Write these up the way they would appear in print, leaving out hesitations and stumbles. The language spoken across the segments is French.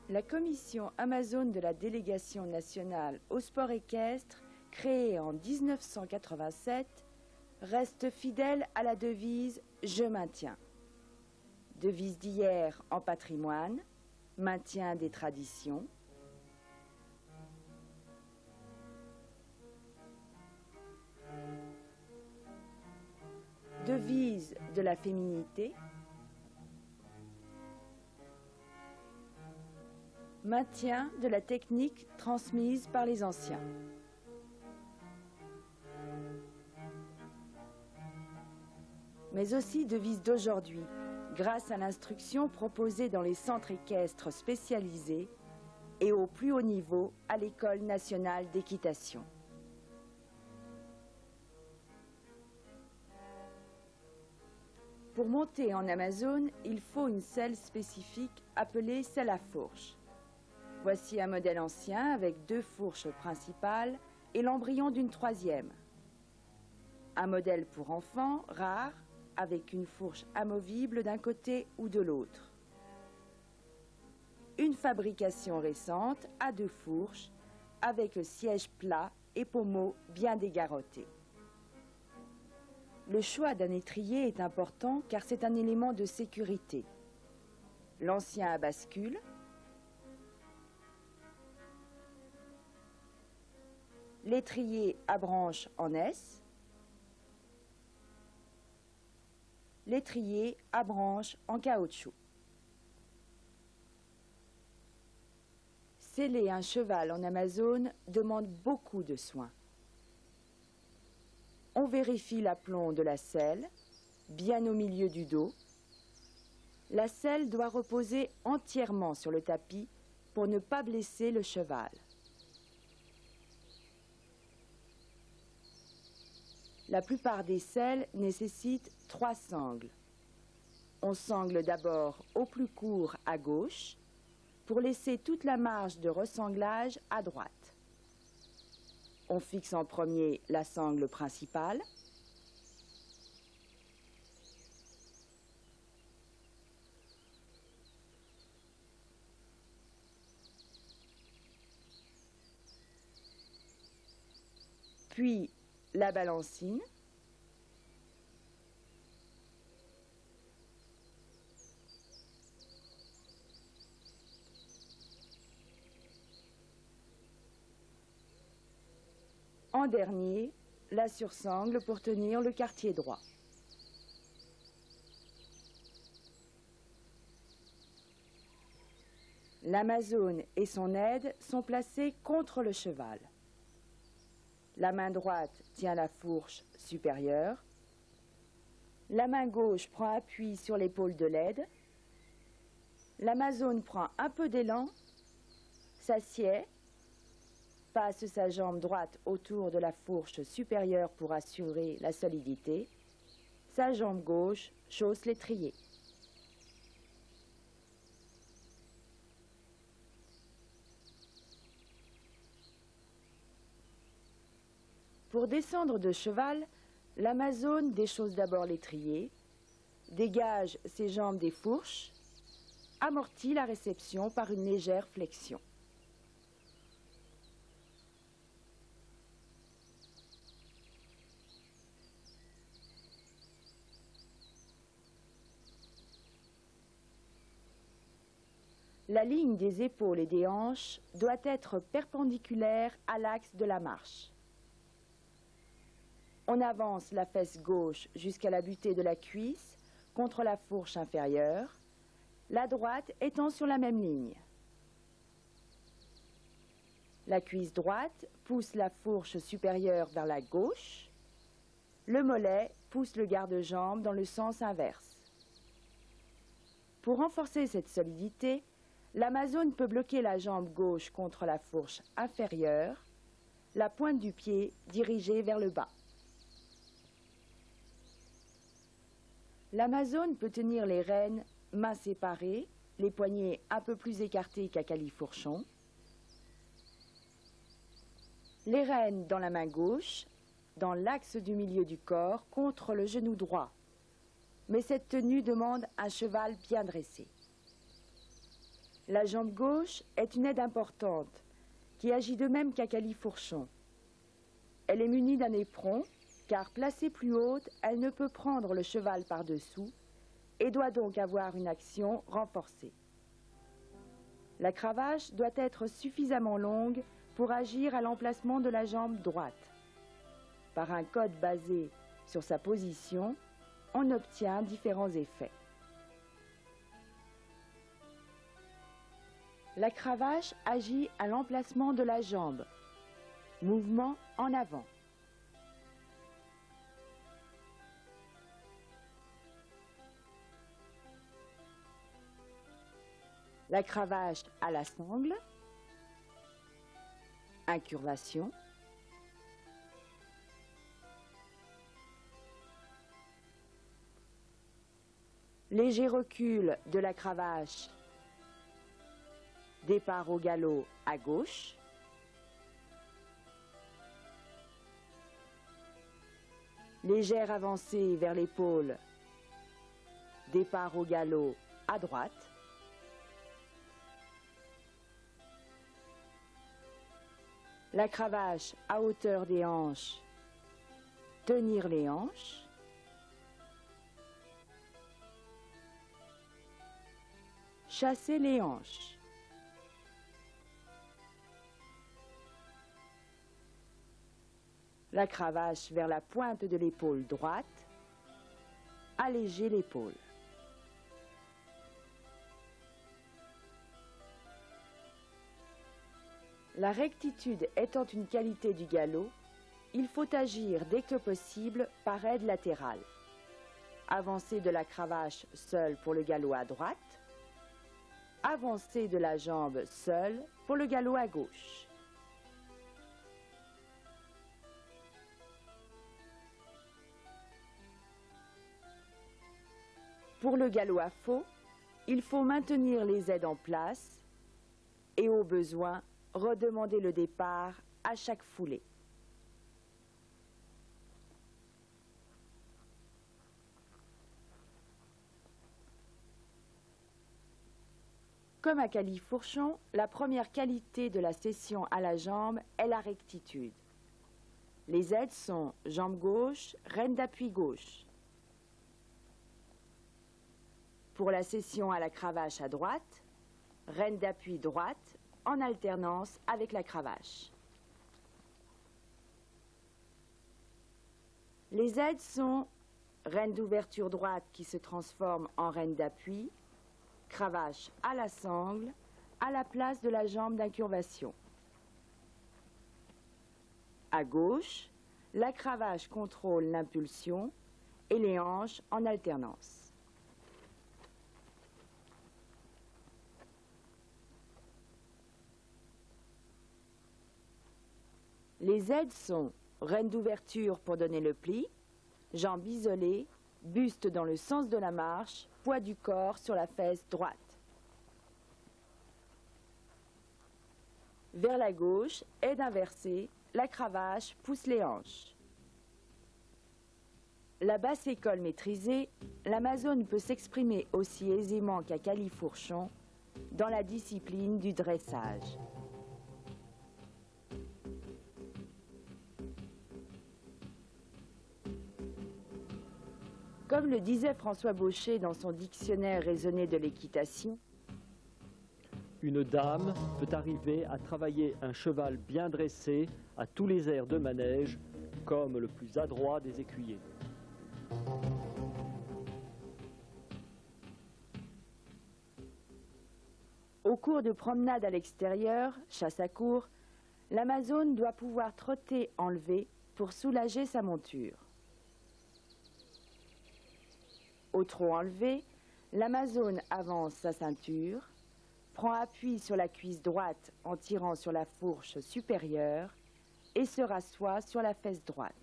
La commission Amazone de la délégation nationale au sport équestre, créée en 1987, reste fidèle à la devise « Je maintiens ». Devise d'hier en patrimoine, maintien des traditions. Devise de la féminité. Maintien de la technique transmise par les anciens. Mais aussi devise d'aujourd'hui, grâce à l'instruction proposée dans les centres équestres spécialisés et au plus haut niveau à l'École nationale d'équitation. Pour monter en Amazone, il faut une selle spécifique appelée selle à fourche. Voici un modèle ancien avec 2 fourches principales et l'embryon d'une 3e. Un modèle pour enfants, rare, avec une fourche amovible d'un côté ou de l'autre. Une fabrication récente à 2 fourches, avec siège plat et pommeau bien dégarrottés. Le choix d'un étrier est important car c'est un élément de sécurité. L'ancien à bascule, l'étrier à branche en S, l'étrier à branche en caoutchouc. Sceller un cheval en Amazone demande beaucoup de soins. On vérifie l'aplomb de la selle, bien au milieu du dos. La selle doit reposer entièrement sur le tapis pour ne pas blesser le cheval. La plupart des selles nécessitent 3 sangles. On sangle d'abord au plus court à gauche pour laisser toute la marge de ressanglage à droite. On fixe en premier la sangle principale. Puis la balancine. En dernier, la sursangle pour tenir le quartier droit. L'Amazone et son aide sont placés contre le cheval. La main droite tient la fourche supérieure. La main gauche prend appui sur l'épaule de l'aide. L'Amazone prend un peu d'élan, s'assied, passe sa jambe droite autour de la fourche supérieure pour assurer la solidité. Sa jambe gauche chausse l'étrier. Pour descendre de cheval, l'Amazone déchausse d'abord l'étrier, dégage ses jambes des fourches, amortit la réception par une légère flexion. La ligne des épaules et des hanches doit être perpendiculaire à l'axe de la marche. On avance la fesse gauche jusqu'à la butée de la cuisse contre la fourche inférieure, la droite étant sur la même ligne. La cuisse droite pousse la fourche supérieure vers la gauche, le mollet pousse le garde-jambe dans le sens inverse. Pour renforcer cette solidité, l'Amazone peut bloquer la jambe gauche contre la fourche inférieure, la pointe du pied dirigée vers le bas. L'Amazone peut tenir les rênes mains séparées, les poignets un peu plus écartés qu'à califourchon. Les rênes dans la main gauche, dans l'axe du milieu du corps, contre le genou droit. Mais cette tenue demande un cheval bien dressé. La jambe gauche est une aide importante qui agit de même qu'un califourchon. Elle est munie d'un éperon, car placée plus haute, elle ne peut prendre le cheval par-dessous et doit donc avoir une action renforcée. La cravache doit être suffisamment longue pour agir à l'emplacement de la jambe droite. Par un code basé sur sa position, on obtient différents effets. La cravache agit à l'emplacement de la jambe. Mouvement en avant. La cravache à la sangle. Incurvation. Léger recul de la cravache. Départ au galop à gauche. Légère avancée vers l'épaule. Départ au galop à droite. La cravache à hauteur des hanches. Tenir les hanches. Chasser les hanches. La cravache vers la pointe de l'épaule droite. Alléger l'épaule. La rectitude étant une qualité du galop, il faut agir dès que possible par aide latérale. Avancée de la cravache seule pour le galop à droite. Avancée de la jambe seule pour le galop à gauche. Pour le galop à faux, il faut maintenir les aides en place et au besoin, redemander le départ à chaque foulée. Comme à califourchon, la première qualité de la cession à la jambe est la rectitude. Les aides sont jambe gauche, rêne d'appui gauche. Pour la cession à la cravache à droite, rêne d'appui droite en alternance avec la cravache. Les aides sont rêne d'ouverture droite qui se transforme en rêne d'appui, cravache à la sangle, à la place de la jambe d'incurvation. À gauche, la cravache contrôle l'impulsion et les hanches en alternance. Les aides sont rêne d'ouverture pour donner le pli, jambes isolées, buste dans le sens de la marche, poids du corps sur la fesse droite. Vers la gauche, aide inversée, la cravache pousse les hanches. La basse école maîtrisée, l'Amazone peut s'exprimer aussi aisément qu'à califourchon dans la discipline du dressage. Comme le disait François Baucher dans son dictionnaire raisonné de l'équitation, une dame peut arriver à travailler un cheval bien dressé à tous les airs de manège, comme le plus adroit des écuyers. Au cours de promenades à l'extérieur, chasse à court, l'Amazone doit pouvoir trotter enlevé pour soulager sa monture. Au trot enlevé, l'Amazone avance sa ceinture, prend appui sur la cuisse droite en tirant sur la fourche supérieure et se rassoit sur la fesse droite.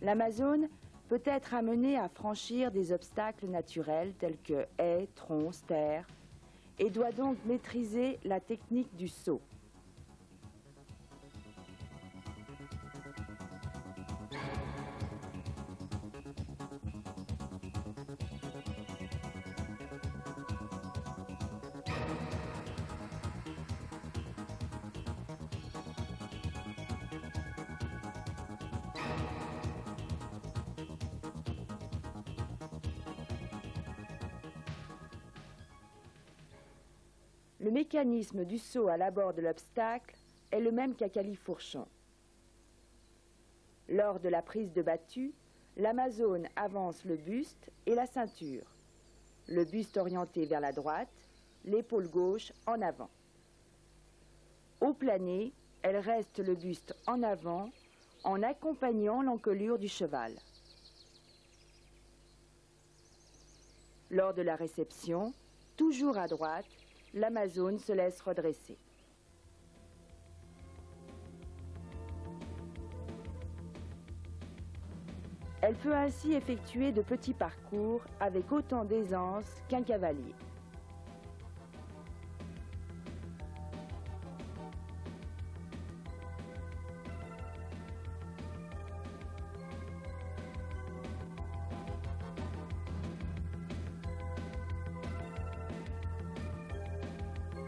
L'Amazone peut être amenée à franchir des obstacles naturels tels que haies, troncs, terres, et doit donc maîtriser la technique du saut. Le mécanisme du saut à l'abord de l'obstacle est le même qu'à califourchon. Lors de la prise de battue, l'Amazone avance le buste et la ceinture. Le buste orienté vers la droite, l'épaule gauche en avant. Au plané, elle reste le buste en avant en accompagnant l'encolure du cheval. Lors de la réception, toujours à droite, l'Amazone se laisse redresser. Elle peut ainsi effectuer de petits parcours avec autant d'aisance qu'un cavalier.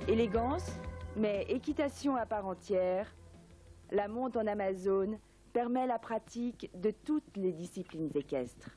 Élégance, mais équitation à part entière, la monte en Amazone permet la pratique de toutes les disciplines équestres.